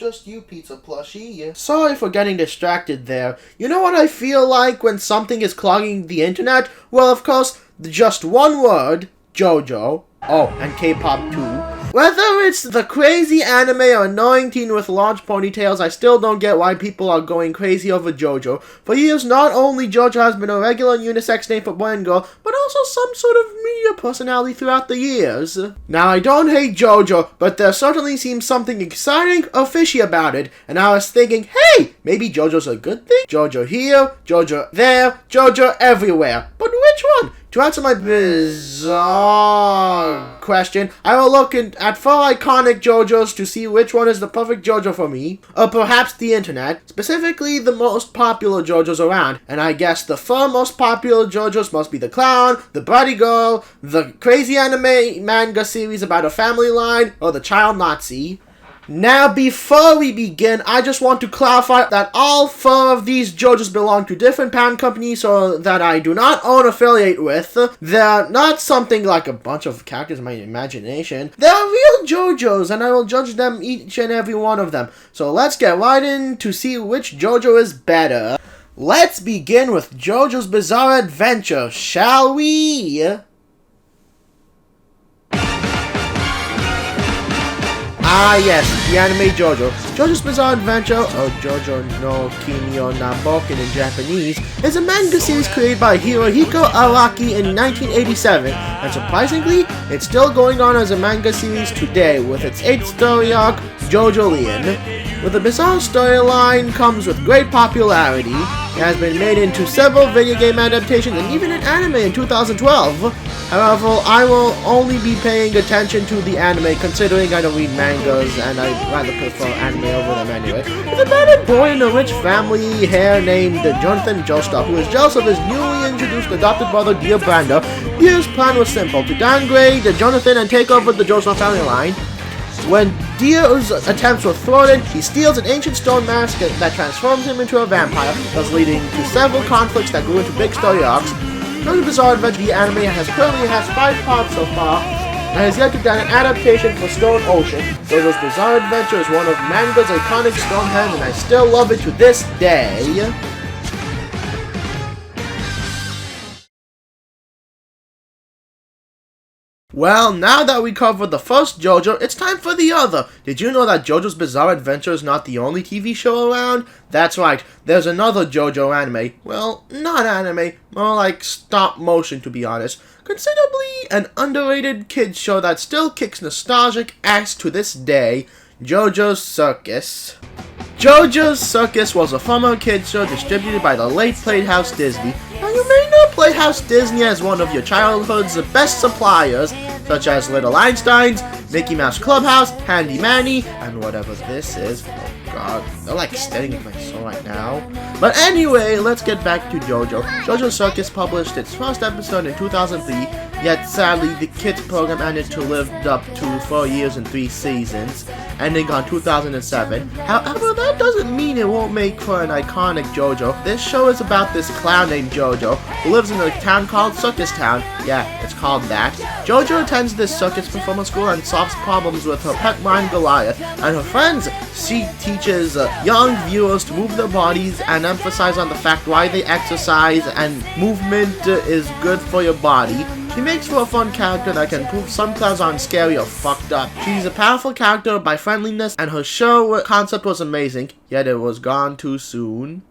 just you, pizza plushie. Sorry for getting distracted there. You know what I feel like when something is clogging the internet? Well, of course, just one word, JoJo. Oh, and K-pop too. Whether it's the crazy anime or annoying teen with large ponytails, I still don't get why people are going crazy over JoJo. For years, not only JoJo has been a regular unisex name for boy and girl, but also some sort of media personality throughout the years. Now, I don't hate JoJo, but there certainly seems something exciting or fishy about it, and I was thinking, hey, maybe JoJo's a good thing? JoJo here, JoJo there, JoJo everywhere. But which one? To answer my bizarre question, I will look at 4 iconic JoJos to see which one is the perfect JoJo for me, or perhaps the internet, specifically the most popular JoJos around, and I guess the 4 most popular JoJos must be the clown, the bratty girl, the crazy anime manga series about a family line, or the child Nazi. Now, before we begin, I just want to clarify that all 4 of these JoJos belong to different parent companies so that I do not own affiliate with. They're not something like a bunch of characters in my imagination. They're real JoJos, and I will judge them each and every one of them. So let's get right in to see which JoJo is better. Let's begin with JoJo's Bizarre Adventure, shall we? Ah yes, the anime JoJo. JoJo's Bizarre Adventure, or Jojo no Kinyo Naboken in Japanese, is a manga series created by Hirohiko Araki in 1987, and surprisingly, it's still going on as a manga series today with its 8th story arc, JoJo Leon. With a bizarre storyline comes with great popularity. It has been made into several video game adaptations and even an anime in 2012. However, I will only be paying attention to the anime considering I don't read mangas and I rather prefer anime over them anyway. It's about a boy in a rich family here named Jonathan Joestar who is jealous of his newly introduced adopted brother Dear Branda. Dear's plan was simple, to downgrade Jonathan and take over the Joestar family line. When Dear's attempts were thwarted, he steals an ancient stone mask that transforms him into a vampire, thus leading to several conflicts that grew into big story arcs. JoJo's Bizarre Adventure, the anime, currently has 5 parts so far, and has yet to done an adaptation for Stone Ocean. JoJo's Bizarre Adventure is one of manga's iconic Stonehenge, and I still love it to this day. Well, now that we covered the first JoJo, it's time for the other. Did you know that JoJo's Bizarre Adventure is not the only TV show around? That's right, there's another JoJo anime. Well, not anime, more like stop motion to be honest. Considerably an underrated kids show that still kicks nostalgic ass to this day, Jojos Circus. Jojos Circus was a former kids show distributed by the late Playhouse Disney. Now you may know Playhouse Disney as one of your childhood's best suppliers, such as Little Einsteins, Mickey Mouse Clubhouse, Handy Manny, and whatever this is. Oh god, they're like staring at my soul right now. But anyway, let's get back to JoJo. JoJo Circus published its first episode in 2003, yet sadly the kids program ended to live up to 4 years and 3 seasons, ending on 2007. However, that doesn't mean it won't make for an iconic JoJo. This show is about this clown named Jojo, who lives in a town called Circus Town. Yeah, it's called that. Jojo attends this circus performance school and solves problems with her pet lion Goliath and her friends. She teaches young viewers to move their bodies and emphasize on the fact why they exercise and movement is good for your body. She makes for a fun character that can prove some clowns aren't scary or fucked up. She's a powerful character by friendliness, and her show concept was amazing, yet it was gone too soon.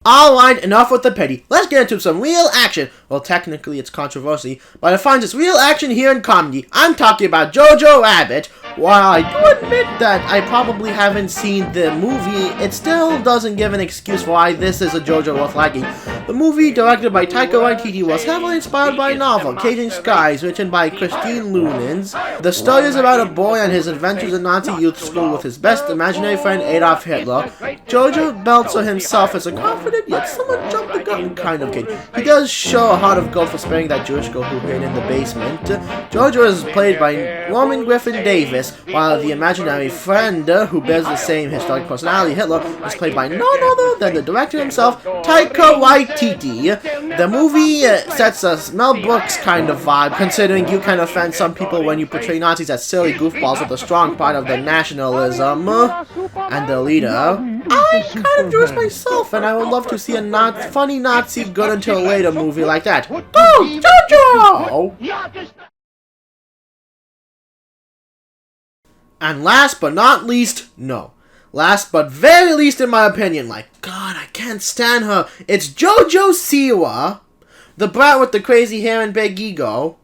Alright, enough with the pity. Let's get into some real action. Well, technically it's controversy, but it finds its real action here in comedy. I'm talking about Jojo Rabbit. While I do admit that I probably haven't seen the movie, it still doesn't give an excuse for why this is a JoJo worth liking. The movie, directed by Taika Waititi, was heavily inspired by a novel, Caging Skies, written by Christine Lunens. The story is about a boy and his adventures in Nazi youth school with his best imaginary friend Adolf Hitler. Jojo Belzer himself is a confident yet somewhat jump-the-gun kind of kid. He does show a heart of gold for sparing that Jewish girl who hid in the basement. Jojo is played by Norman Griffin Davis, while the imaginary friend, who bears the same historic personality, Hitler, is played by none other than the director himself, Taika Waititi. Titi. The movie sets a Mel Brooks kind of vibe, considering you can offend some people when you portray Nazis as silly goofballs with a strong part of their nationalism and their leader. I'm kind of Jewish myself, and I would love to see a funny Nazi good until later movie like that. Boom! Jojo! And last but not least, last but very least in my opinion, like, God, I can't stand her, it's Jojo Siwa, the brat with the crazy hair and big ego.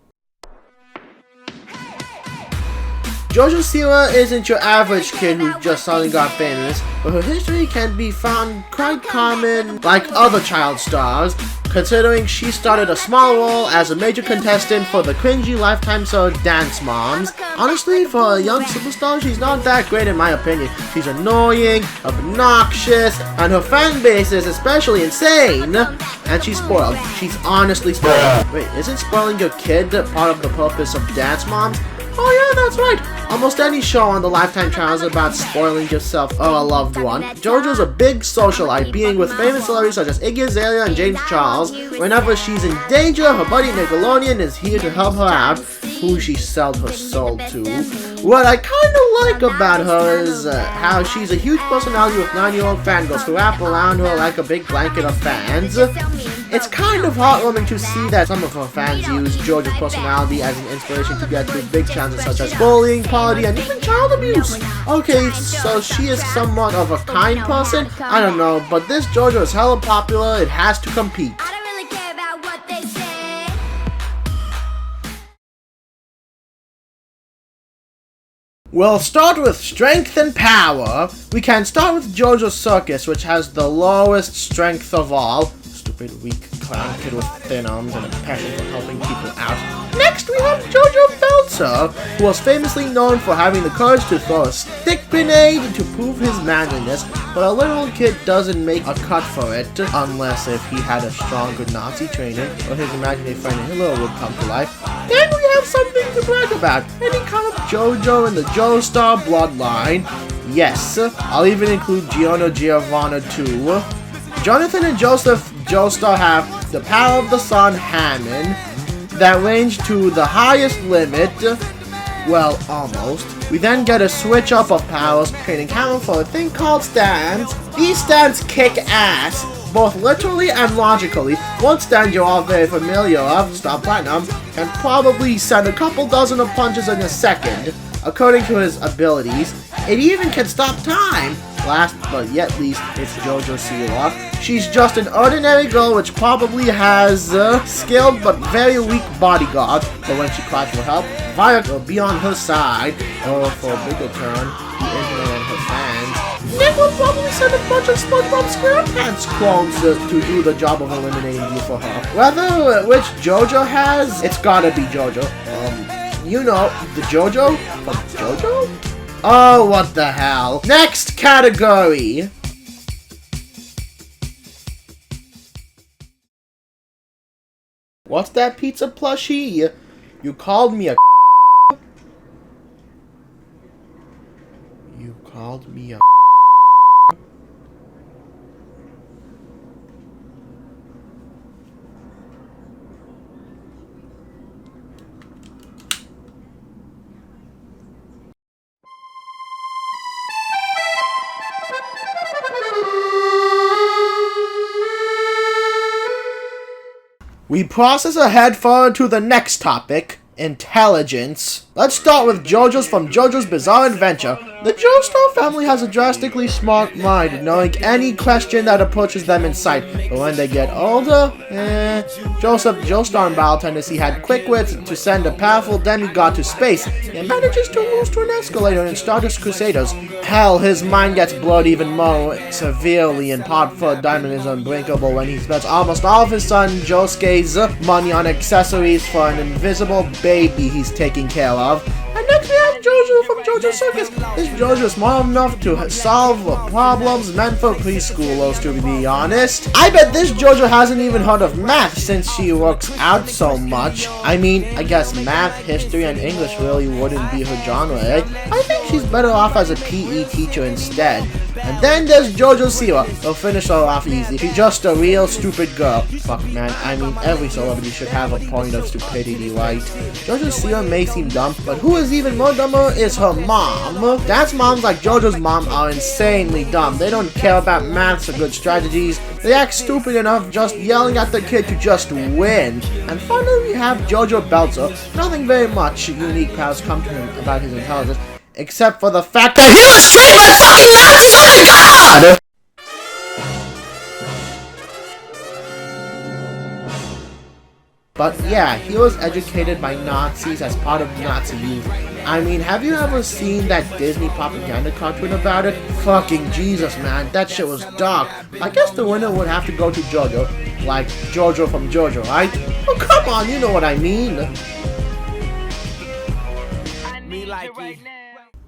Jojo Siwa isn't your average kid who just suddenly got famous, but her history can be found quite common like other child stars, considering she started a small role as a major contestant for the cringy Lifetime show Dance Moms. Honestly, for a young superstar, she's not that great in my opinion. She's annoying, obnoxious, and her fan base is especially insane. And she's spoiled. She's honestly spoiled. Wait, isn't spoiling your kid part of the purpose of Dance Moms? Oh yeah, that's right. Almost any show on the Lifetime channel is about spoiling yourself or a loved one. JoJo's a big socialite, being with famous celebrities such as Iggy Azalea and James Charles. Whenever she's in danger, her buddy Nickelodeon is here to help her out, who she sold her soul to. What I kinda like about her is how she's a huge personality with 9-year-old fangirls who wrap around her like a big blanket of fans. It's kind of heartwarming to see that some of her fans use JoJo's personality as an inspiration to get through big challenges such as bullying, poverty, and even child abuse. Okay, so she is somewhat of a kind person? I don't know, but this JoJo is hella popular, it has to compete. We'll start with strength and power. We can start with Jojos Circus, which has the lowest strength of all. Stupid, weak clown kid with thin arms and a passion for helping people out. Next, we have Jojo Belzer, who was famously known for having the courage to throw a stick grenade to prove his manliness, but a little kid doesn't make a cut for it, unless if he had a stronger Nazi training, or his imaginary friend Hitler would come to life. Then we have something to brag about, any kind of Jojo in the Joestar bloodline. Yes, I'll even include Giovanna too. Jonathan and Joseph Joestar have the power of the sun Hammond that range to the highest limit. Well, almost. We then get a switch up of powers, trading Hammond for a thing called stands. These stands kick ass, both literally and logically. One stand you're all very familiar of, Star Platinum, can probably send a couple dozen of punches in a second, according to his abilities. It even can stop time. Last but yet least, it's Jojo Siwa. She's just an ordinary girl which probably has a skilled but very weak bodyguard, but when she cries for help, Violet will be on her side, or for a bigger turn, the internet and her fans. Nick will probably send a bunch of SpongeBob SquarePants clones to do the job of eliminating you for her. Whether which Jojo has, it's gotta be Jojo. You know, the Jojo from Jojo? Oh, what the hell. Next category. What's that pizza plushie? You called me a You called me a We process ahead forward to the next topic, intelligence. Let's start with Jojo's from Jojo's Bizarre Adventure. The Joestar family has a drastically smart mind, knowing any question that approaches them in sight. But when they get older, Joseph Joestar and Battle Tendency had quick wits to send a powerful demigod to space, and manages to lose to an escalator in Stardust Crusaders. Hell, his mind gets blurred even more severely, in part for Diamond is unbreakable when he spends almost all of his son Josuke's money on accessories for an invisible baby he's taking care of. And next we have Jojo from Jojo Circus. This Jojo is small enough to solve problems meant for preschoolers, to be honest. I bet this Jojo hasn't even heard of math since she works out so much. I mean, I guess math, history, and English really wouldn't be her genre, eh? I think she's better off as a PE teacher instead. And then there's Jojo Siwa. They'll finish her off easy. She's just a real stupid girl. Fuck, man. I mean, every celebrity should have a point of stupidity, right? Jojo Siwa may seem dumb, but who is even more dumber is her mom. Dad's moms like Jojo's mom are insanely dumb. They don't care about maths or good strategies. They act stupid enough just yelling at the kid to just win. And finally we have Jojo Belzer. Nothing very much unique powers come to him about his intelligence, except for the fact that he was trained by fucking Nazis! Oh my god! But yeah, he was educated by Nazis as part of Nazi youth. I mean, have you ever seen that Disney propaganda cartoon about it? Fucking Jesus, man, that shit was dark. I guess the winner would have to go to Jojo. Like Jojo from Jojo, right? Oh, come on, you know what I mean.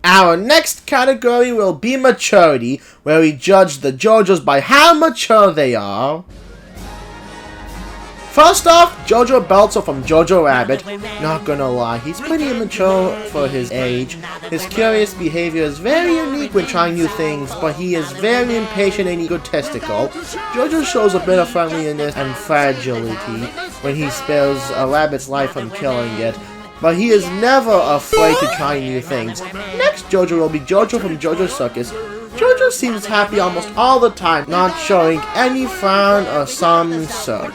Our next category will be maturity, where we judge the Jojos by how mature they are. First off, Jojo Belzer from Jojo Rabbit. Not gonna lie, he's pretty immature for his age. His curious behavior is very unique when trying new things, but he is very impatient and egotistical. Jojo shows a bit of friendliness and fragility when he spares a rabbit's life from killing it, but he is never afraid to try new things. Next Jojo will be Jojo from Jojos Circus. Jojo seems happy almost all the time, not showing any frown or some sort,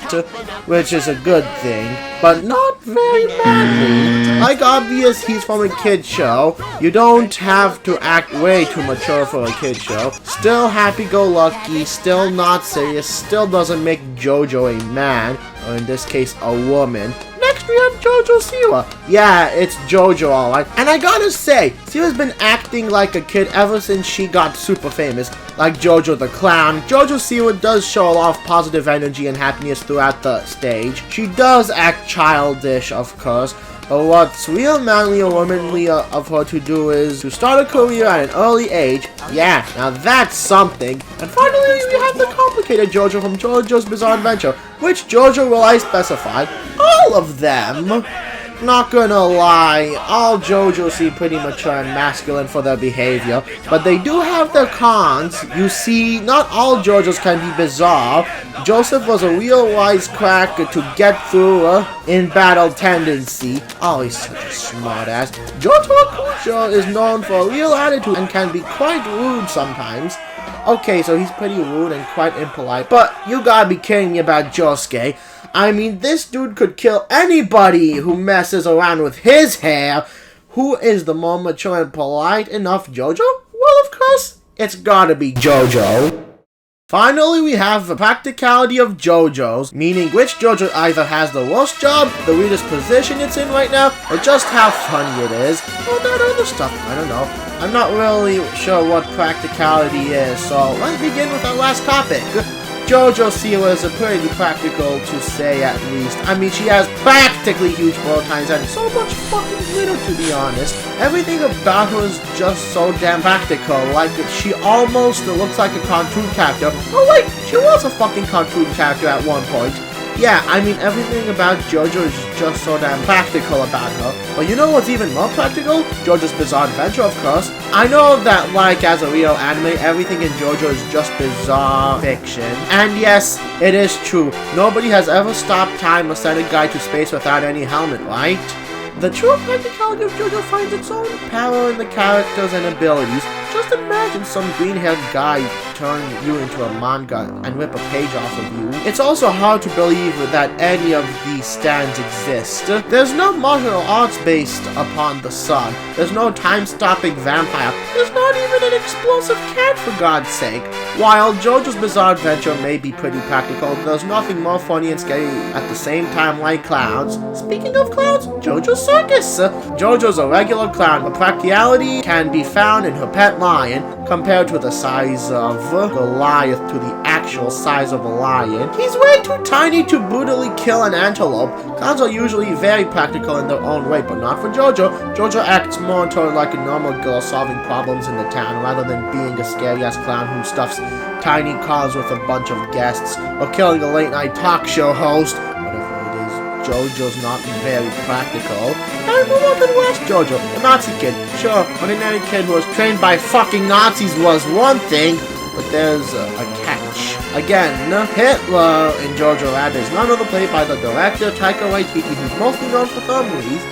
which is a good thing, but not very manly. Like obvious he's from a kid show, you don't have to act way too mature for a kid show. Still happy-go-lucky, still not serious, still doesn't make Jojo a man, or in this case a woman. Next we have Jojo Siwa. Yeah, it's Jojo alright. And I gotta say, Siwa's been acting like a kid ever since she got super famous. Like Jojo the Clown, Jojo Siwa does show a lot of positive energy and happiness throughout the stage. She does act childish, of course. But what's real manly or womanly of her to do is to start a career at an early age. Yeah, now that's something. And finally, we have the complicated Jojo from Jojo's Bizarre Adventure. Which Jojo will I specify? All of them. Not gonna lie, all Jojos seem pretty mature and masculine for their behavior, but they do have their cons. You see, not all Jojos can be bizarre. Joseph was a real wisecrack to get through in battle tendency. Oh, he's such a smartass. Jojo is known for a real attitude and can be quite rude sometimes. Okay, so he's pretty rude and quite impolite, but you gotta be kidding me about Josuke. I mean, this dude could kill anybody who messes around with his hair. Who is the more mature and polite enough Jojo? Well, of course, it's gotta be Jojo. Finally, we have the practicality of Jojos, meaning which Jojo either has the worst job, the weirdest position it's in right now, or just how funny it is, or that other stuff, I don't know. I'm not really sure what practicality is, so let's begin with our last topic. Jojo Siwa is pretty practical to say at least. I mean, she has practically huge bow ties and so much fucking glitter, to be honest. Everything about her is just so damn practical, like she almost looks like a cartoon character. Oh wait, she was a fucking cartoon character at one point. Yeah, I mean, everything about Jojo is just so damn practical about her. But you know what's even more practical? Jojo's Bizarre Adventure, of course. I know that, like, as a real anime, everything in Jojo is just bizarre fiction. And yes, it is true. Nobody has ever stopped time or sent a guy to space without any helmet, right? The true practicality of Jojo finds its own power in the characters and abilities. Just imagine some green-haired guy turn you into a manga and rip a page off of you. It's also hard to believe that any of these stands exist. There's no martial arts based upon the sun. There's no time-stopping vampire. There's not even an explosive cat, for God's sake. While Jojo's Bizarre Adventure may be pretty practical, there's nothing more funny and scary at the same time like clowns. Speaking of clowns, Jojo Circus! Jojo's a regular clown, but practicality can be found in her pet lion. Compared to the size of Goliath to the actual size of a lion, he's way too tiny to brutally kill an antelope. Clowns are usually very practical in their own way, but not for Jojo. Jojo acts more toward like a normal girl solving problems in the town, rather than being a scary-ass clown who stuffs tiny cars with a bunch of guests, or killing a late-night talk show host. Whatever it is, Jojo's not very practical. And move on to the last Jojo, the Nazi kid. Sure, ordinary kid who was trained by fucking Nazis was one thing, but there's a catch. Again, Hitler in Jojo Rabbit is none other played by the director Taika Waititi, who's mostly known for film movies.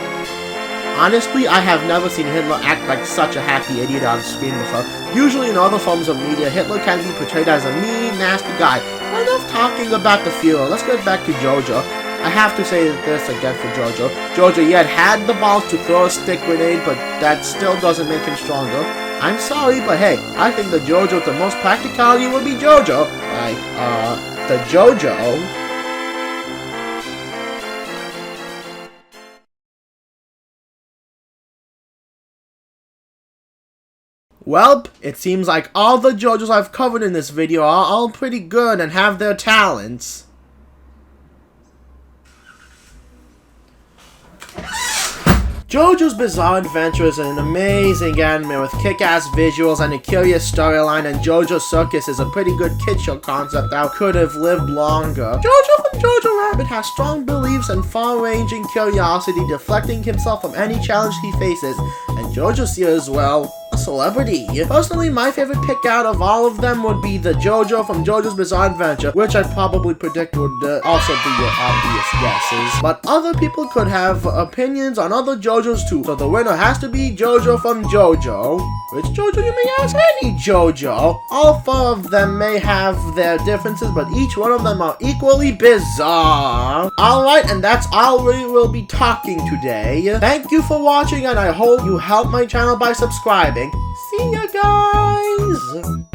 Honestly, I have never seen Hitler act like such a happy idiot on screen before. Usually in other forms of media, Hitler can be portrayed as a mean, nasty guy. Enough talking about the Führer, let's get back to Jojo. I have to say this again for Jojo. Jojo yet had the balls to throw a stick grenade, but that still doesn't make him stronger. I'm sorry, but hey, I think the Jojo with the most practicality would be Jojo. Like, the Jojo. Welp, it seems like all the Jojos I've covered in this video are all pretty good and have their talents. JoJo's Bizarre Adventure is an amazing anime with kick-ass visuals and a curious storyline, and Jojos Circus is a pretty good kid show concept that could have lived longer. Jojo from Jojo Rabbit has strong beliefs and far-ranging curiosity, deflecting himself from any challenge he faces, and Jojo Siwa as well. A celebrity. Personally, my favorite pick out of all of them would be the Jojo from JoJo's Bizarre Adventure, which I'd probably predict would also be your obvious guesses. But other people could have opinions on other Jojos too, so the winner has to be Jojo from Jojo. Which Jojo, you may ask? Any Jojo. All four of them may have their differences, but each one of them are equally bizarre. Alright, and that's all we will be talking today. Thank you for watching, and I hope you help my channel by subscribing. See ya, guys!